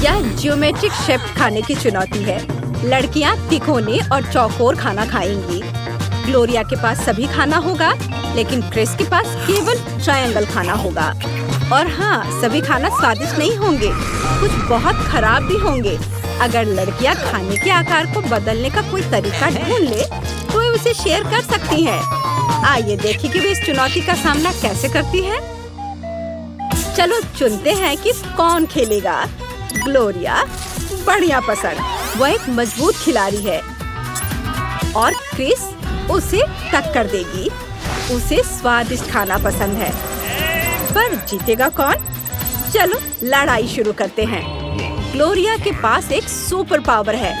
यह geometric shape खाने की चुनौती है। लड़कियां तिकोने और चौकोर खाना खाएंगी। ग्लोरिया के पास सभी खाना होगा, लेकिन क्रिस के पास केवल ट्रायंगल खाना होगा। और हाँ, सभी खाना स्वादिष्ट नहीं होंगे, कुछ बहुत खराब भी होंगे। अगर लड़कियां खाने के आकार को बदलने का कोई तरीका ढूंढ ले, तो वे उसे शेयर कर सकती हैं। आइए देखें कि वे इस चुनौती का सामना कैसे करती हैं। चलो चुनते हैं कि कौन खेलेगा। ग्लोरिया, बढ़िया पसंद। वह एक मजबूत खिलाड़ी है। और क्रिस उसे टक्कर देगी। उसे स्वादिष्ट खाना पसंद है। पर जीतेगा कौन? चलो लड़ाई शुरू करते हैं। ग्लोरिया के पास एक सुपर पावर है।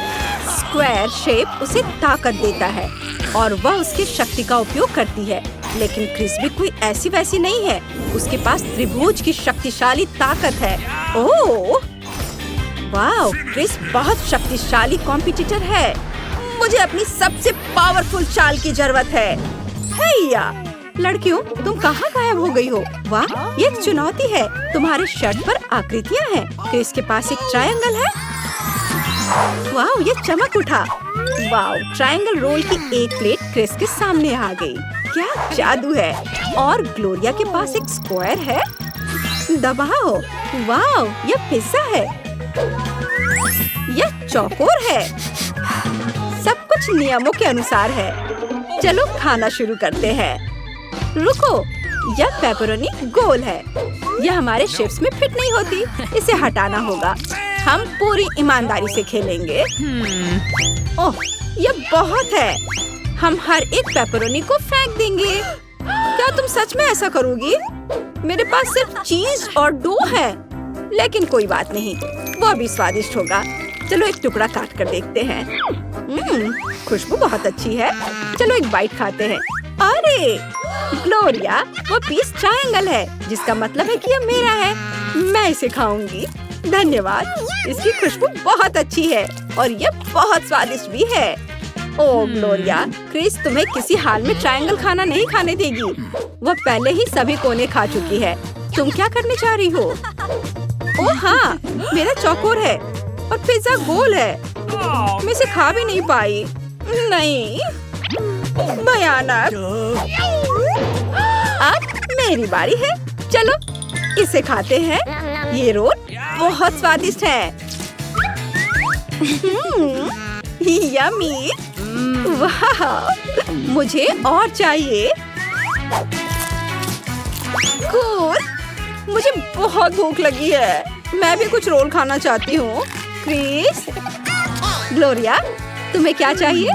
स्क्वायर शेप उसे ताकत देता है और वह उसकी शक्ति का उपयोग करती है। लेकिन क्रिस भी कोई ऐसी वैसी नहीं है। उसके पास त्रिभुज की शक्तिशाली ताकत है। ओह वाह, क्रिस बहुत शक्तिशाली कॉम्पिटिटर है। मुझे अपनी सबसे पावरफुल चाल की जरूरत है। हैया, लड़कियों, तुम कहाँ गायब हो गई हो? वाह, ये एक चुनौती है। तुम्हारे शर्ट पर आकृतियाँ हैं। क्रिस के पास एक ट्रायंगल है। वाह, ये चमक उठा। वाह, ट्रायंगल रोल की एक प्लेट क्रिस के सामने आ गई। क्या जादू है। और ग्लोरिया के पास एक स्क्वायर है। दबाओ। वाह, ये पिज्जा है। यह चौकोर है। सब कुछ नियमों के अनुसार है। चलो खाना शुरू करते हैं। रुको, यह पेपरोनी गोल है। यह हमारे शेप्स में फिट नहीं होती। इसे हटाना होगा। हम पूरी ईमानदारी से खेलेंगे। ओह, यह बहुत है। हम हर एक पेपरोनी को फेंक देंगे। क्या तुम सच में ऐसा करोगी? मेरे पास सिर्फ चीज और डो है। लेकिन कोई बात नहीं, वह भी स्वादिष्ट होगा। चलो एक टुकड़ा काट कर देखते हैं। खुशबू बहुत अच्छी है। चलो एक बाइट खाते हैं। अरे ग्लोरिया, वो पीस ट्रायंगल है, जिसका मतलब है कि यह मेरा है। मैं इसे खाऊंगी। धन्यवाद। इसकी खुशबू बहुत अच्छी है और यह बहुत स्वादिष्ट भी है। ओह ग्लोरिया, क्रिस तुम्हें किसी हाल में ट्रायंगल खाना नहीं खाने देगी। वह पहले ही सभी कोने खा चुकी है। तुम क्या करने जा रही हो? ओह हाँ, मेरा चौकोर है और पिज्जा गोल है। मैं इसे खा भी नहीं पाई। नहीं, भयानक। अब मेरी बारी है। चलो इसे खाते हैं। ये रोल बहुत स्वादिष्ट है। यम्मी। वाह, मुझे और चाहिए। कूल। मुझे बहुत भूख लगी है। मैं भी कुछ रोल खाना चाहती हूँ। क्रिस, ग्लोरिया, तुम्हें क्या चाहिए?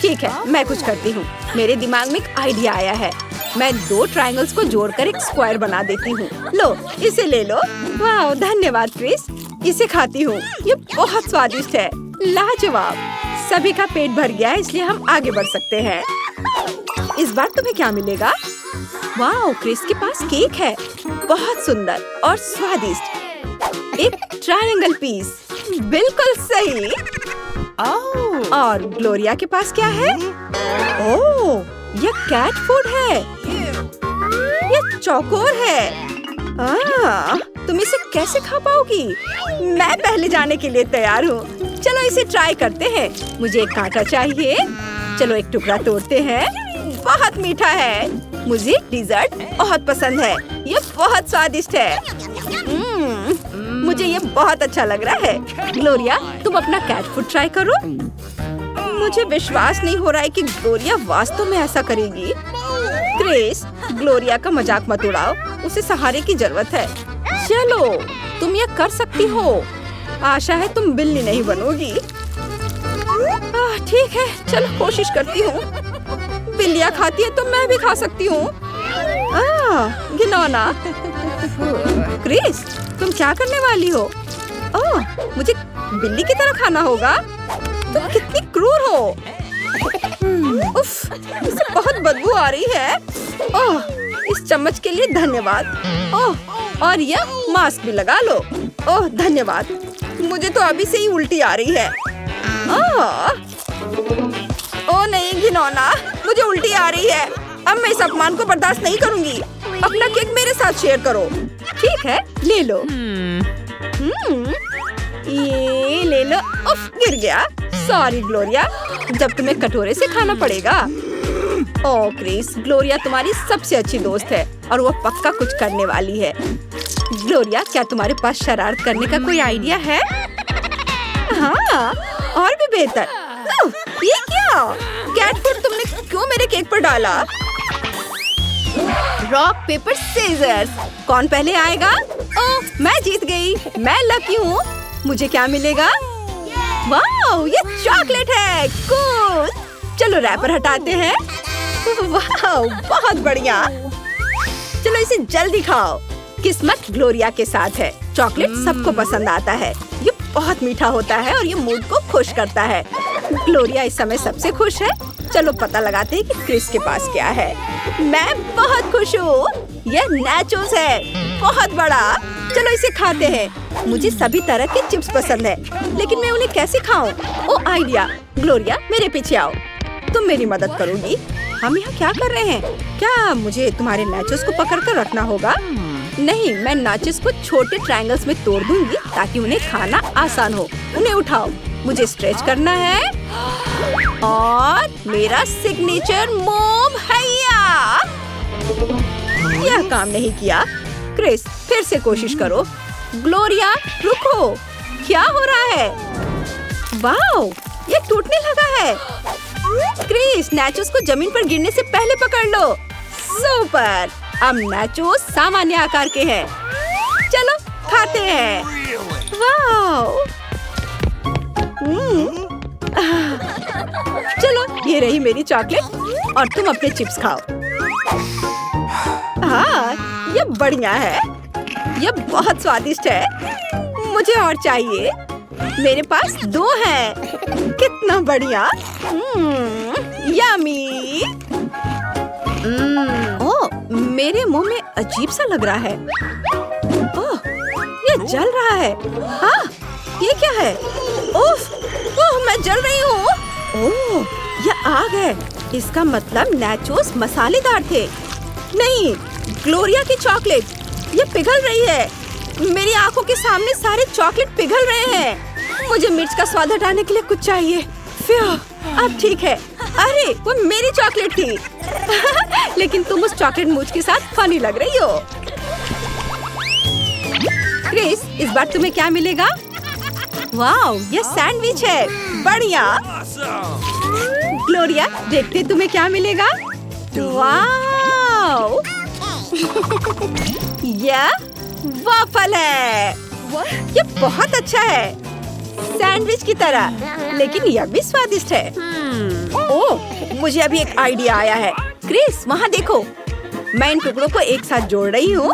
ठीक है, मैं कुछ करती हूँ। मेरे दिमाग में एक आइडिया आया है। मैं 2 ट्रायंगल्स को जोड़कर एक स्क्वायर बना देती हूँ। लो, इसे ले लो। वाह, धन्यवाद क्रिस। इसे खाती हूँ। ये बहुत स्वादिष्ट है। लाजवाब। सभी का पेट भर गया है, इसलिए हम आगे बढ़ सकते हैं। इस बार तुम्हें क्या मिलेगा? वाह, क्रिस के पास केक है। बहुत सुंदर और स्वादिष्ट। एक ट्रायंगल पीस। बिल्कुल सही। और ग्लोरिया के पास क्या है? ओह, यह कैट फूड है। यह चौकोर है। तुम इसे कैसे खा पाओगी? मैं पहले जाने के लिए तैयार हूँ। चलो इसे ट्राई करते हैं। मुझे एक कांटा चाहिए। चलो एक टुकड़ा तोड़ते हैं। बहुत मीठा है। मुझे डिजर्ट बहुत पसंद है। ये बहुत स्वादिष्ट है। मुझे ये बहुत अच्छा लग रहा है। ग्लोरिया, तुम अपना कैट फूड ट्राई करो। मुझे विश्वास नहीं हो रहा है कि ग्लोरिया वास्तव में ऐसा करेगी। क्रिस, ग्लोरिया का मजाक मत उड़ाओ। उसे सहारे की जरूरत है। चलो, तुम ये कर सकती हो। आशा है तुम बिल्ली नहीं बनोगी। ठीक है, चलो कोशिश करती हूँ। बिल्लियाँ खाती है तो मैं भी खा सकती हूँ। घिनौना। क्रिस, तुम क्या करने वाली हो? मुझे बिल्ली की तरह खाना होगा। तुम कितनी क्रूर हो। उफ, इससे बहुत बदबू आ रही है। इस चम्मच के लिए धन्यवाद। और यह मास्क भी लगा लो। धन्यवाद। मुझे तो अभी से ही उल्टी आ रही है। नहीं घिनौना, मुझे उल्टी आ रही है। अब मैं इस अपमान को बर्दाश्त नहीं करूंगी। अपना केक मेरे साथ शेयर करो। ठीक है, ले लो। ये ले लो। उफ, गिर गया। सॉरी ग्लोरिया, जब तुम्हें कटोरे से खाना पड़ेगा। ओह क्रिस, ग्लोरिया तुम्हारी सबसे अच्छी दोस्त है और वो पक्का कुछ करने वाली है। ग्लोरिया, क्या तुम्हारे पास शरारत करने का कोई आइडिया है? हाँ, और भी बेहतर। ये क्या? कैट फूड तुमने क्यों मेरे केक पर डाला? रॉक पेपर सीजर्स, कौन पहले आएगा? ओह, मैं जीत गई। मैं लकी हूँ। मुझे क्या मिलेगा? वाह, ये चॉकलेट है। कूल। चलो रैपर हटाते हैं। वाह, बहुत बढ़िया। चलो इसे जल्दी खाओ। किस्मत ग्लोरिया के साथ है। चॉकलेट सबको पसंद आता है। ये बहुत मीठा होता है और ये मूड को खुश करता है। ग्लोरिया इस समय सबसे खुश है। चलो पता लगाते हैं कि क्रिस के पास क्या है। मैं बहुत खुश हूँ। यह नाचोस है, बहुत बड़ा। चलो इसे खाते हैं। मुझे सभी तरह के चिप्स पसंद है, लेकिन मैं उन्हें कैसे खाऊं? ओह आइडिया। ग्लोरिया, मेरे पीछे आओ। तुम मेरी मदद करोगी? हम यहाँ क्या कर रहे हैं? क्या मुझे तुम्हारे नाचोस को पकड़ कर रखना होगा? नहीं, मैं नाचोस को छोटे ट्रायंगल्स में तोड़ दूंगी ताकि उन्हें खाना आसान हो। उन्हें उठाओ। मुझे स्ट्रेच करना है और मेरा सिग्नेचर मूव हैया। यह काम नहीं किया। क्रिस, फिर से कोशिश करो। ग्लोरिया, रुको। क्या हो रहा है? वाओ, ये टूटने लगा है। क्रिस, नाचोस को जमीन पर गिरने से पहले पकड़ लो। सुपर। अब नाचोस सामान्य आकार के हैं। चलो खाते हैं। वाओ। चलो, ये रही मेरी चॉकलेट और तुम अपने चिप्स खाओ। हाँ, ये बढ़िया है। ये बहुत स्वादिष्ट है। मुझे और चाहिए। मेरे पास 2 हैं। कितना बढ़िया। यम्मी। ओह, मेरे मुंह में अजीब सा लग रहा है। ओह, ये जल रहा है। हाँ, ये क्या है? ओह, मैं जल रही हूँ। ओह, ये आग है। इसका मतलब नाचोस मसालेदार थे। नहीं, ग्लोरिया की चॉकलेट, ये पिघल रही है। मेरी आंखों के सामने सारे चॉकलेट पिघल रहे हैं। मुझे मिर्च का स्वाद हटाने के लिए कुछ चाहिए। अब ठीक है। अरे, वो मेरी चॉकलेट थी। लेकिन तुम उस चॉकलेट मूंछ के साथ फनी लग रही हो। क्रिस, इस बार तुम्हें क्या मिलेगा? वाओ, ये सैंडविच है। बढ़िया। ग्लोरिया, देखते तुम्हें क्या मिलेगा? वाओ। यह वॉफल है। ये बहुत अच्छा है, सैंडविच की तरह, लेकिन यह भी स्वादिष्ट है। ओह, मुझे अभी एक आइडिया आया है। क्रिस, वहाँ देखो। मैं इन टुकड़ों को एक साथ जोड़ रही हूँ।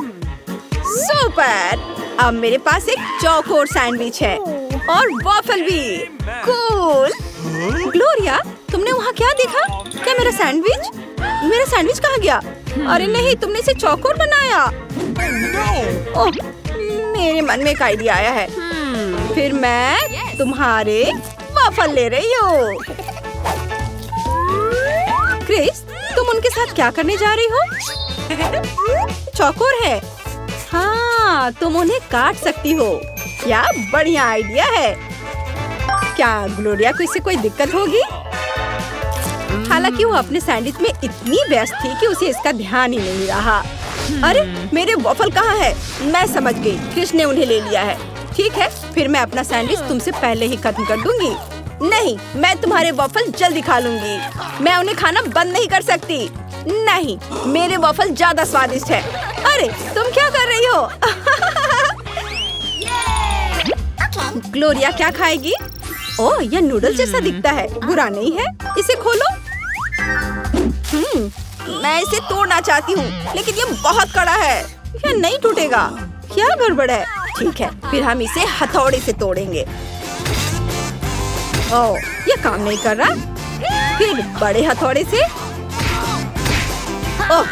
सुपर। अब मेरे पास एक चौकोर सैंडविच है और वॉफल भी। कूल। ग्लोरिया, तुमने वहाँ क्या देखा? क्या मेरा सैंडविच? मेरा सैंडविच कहाँ गया? अरे नहीं, तुमने इसे चौकोर बनाया। ओह, मेरे मन में एक आइडिया आया है। फिर मैं तुम्हारे वॉफल ले रही हूँ। क्रिस, तुम उनके साथ क्या करने जा रही हो? चौकोर है। हाँ, तुम उन्हें काट सकती हो। क्या बढ़िया आइडिया है। क्या ग्लोरिया को इससे कोई दिक्कत होगी? हालांकि वो अपने सैंडविच में इतनी व्यस्त थी कि उसे इसका ध्यान ही नहीं रहा। अरे, मेरे वॉफल कहाँ है? मैं समझ गई, क्रिस ने उन्हें ले लिया है। ठीक है, फिर मैं अपना सैंडविच तुमसे पहले ही खत्म कर दूंगी। नहीं, मैं तुम्हारे वॉफल जल्दी खा लूंगी। मैं उन्हें खाना बंद नहीं कर सकती। नहीं, मेरे वॉफल ज्यादा स्वादिष्ट है। अरे, तुम क्या कर रही हो? ग्लोरिया क्या खाएगी? ओह, यह नूडल जैसा दिखता है। बुरा नहीं है, इसे खोलो। मैं इसे तोड़ना चाहती हूँ, लेकिन ये बहुत कड़ा है। यह नहीं टूटेगा। क्या गड़बड़ है? ठीक है, फिर हम इसे हथौड़े से तोड़ेंगे। ओह, यह काम नहीं कर रहा। फिर बड़े हथौड़े से। ओह,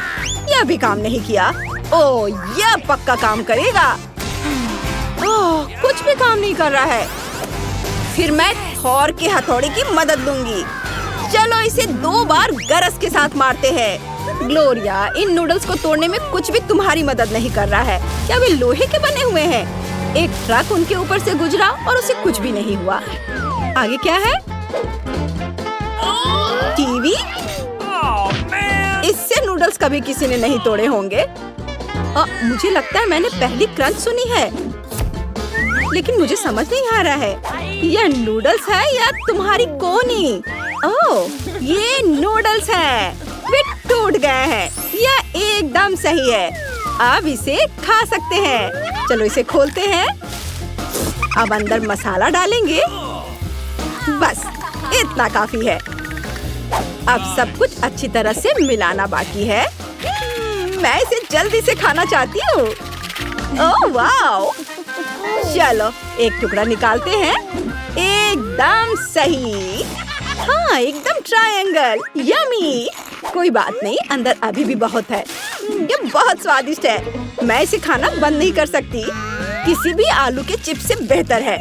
यह भी काम नहीं किया। ओह, यह पक्का काम करेगा। ओह, कुछ भी काम नहीं कर रहा है। फिर मैं थॉर के हथौड़े की मदद लूंगी। चलो इसे 2 बार गरज के साथ मारते हैं। ग्लोरिया, इन नूडल्स को तोड़ने में कुछ भी तुम्हारी मदद नहीं कर रहा है। क्या वे लोहे के बने हुए हैं? एक ट्रक उनके ऊपर से गुजरा और उसे कुछ भी नहीं हुआ। आगे क्या है? टीवी? इससे नूडल्स कभी किसी ने नहीं तोड़े होंगे। मुझे लगता है मैंने पहली क्रंच सुनी है, लेकिन मुझे समझ नहीं आ रहा है यह नूडल्स है या तुम्हारी कोनी। ओह, ये नूडल्स है। वे टूट गए हैं। यह एकदम सही है। अब इसे खा सकते हैं। चलो इसे खोलते हैं। अब अंदर मसाला डालेंगे। बस इतना काफी है। अब सब कुछ अच्छी तरह से मिलाना बाकी है। मैं इसे जल्दी से खाना चाहती हूँ। Oh wow! चलो एक टुकड़ा निकालते हैं। एकदम सही। हाँ, एकदम ट्रायंगल। यमी। कोई बात नहीं, अंदर अभी भी बहुत है। ये बहुत स्वादिष्ट है। मैं इसे खाना बंद नहीं कर सकती। किसी भी आलू के चिप्स से बेहतर है।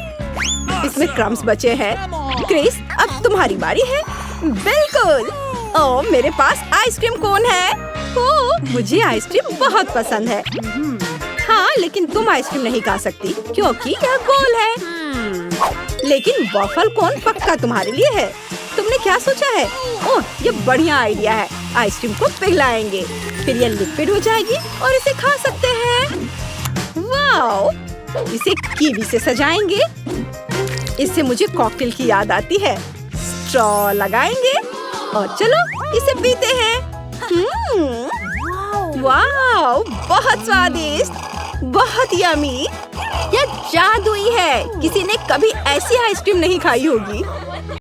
इसमें क्रम्स बचे हैं। क्रिस, अब तुम्हारी बारी है। बिल्कुल। ओह, मेरे पास आइसक्रीम कोन है। ओह, मुझे आइसक्रीम बहुत पसंद है। हाँ, लेकिन तुम आइसक्रीम नहीं खा सकती क्योंकि यह गोल है। लेकिन वॉफल कोन पक्का तुम्हारे लिए है। तुमने क्या सोचा है? ओह, ये बढ़िया आइडिया है। आइसक्रीम को पिघलाएंगे, फिर ये लिक्विड हो जाएगी और इसे खा सकते हैं। वाओ! इसे कीवी से सजाएंगे। इससे मुझे कॉकटेल की याद आती है। स्ट्रॉ लगाएंगे और चलो इसे पीते हैं। वाओ! बहुत स्वादिष्ट, बहुत यमी। यह जादुई है। किसी ने कभी ऐसी आइसक्रीम नहीं खाई होगी।